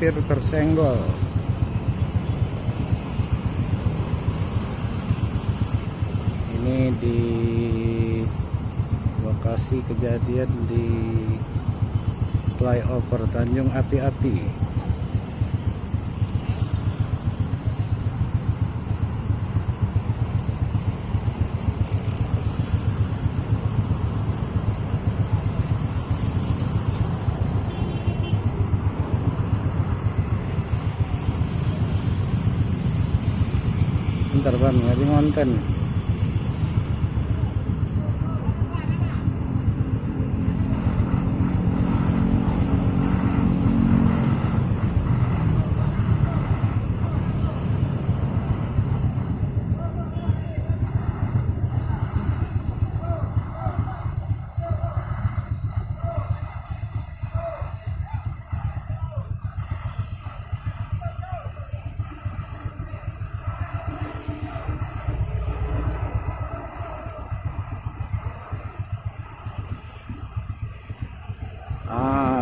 hampir tersenggol. Ini di lokasi kejadian di flyover Tanjung Api-Api. Bentar bang, lagi ngonten.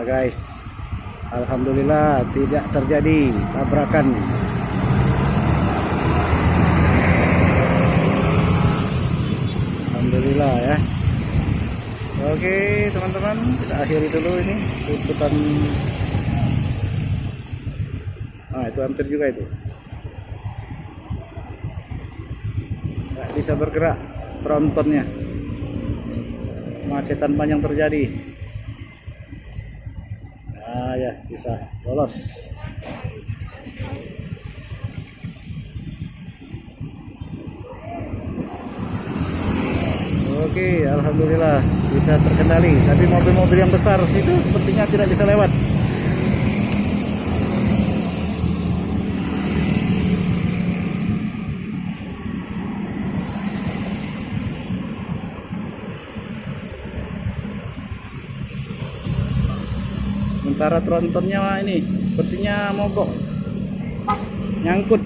Guys, alhamdulillah tidak terjadi tabrakan. Alhamdulillah ya. Oke teman-teman, kita akhiri dulu ini liputan. Itu hampir juga itu, nggak bisa bergerak trontonnya, kemacetan panjang terjadi. Ya bisa lolos. Oke, alhamdulillah bisa terkendali. Tapi mobil-mobil yang besar itu sepertinya tidak bisa lewat. Sementara trontonnya ini sepertinya mogok, nyangkut.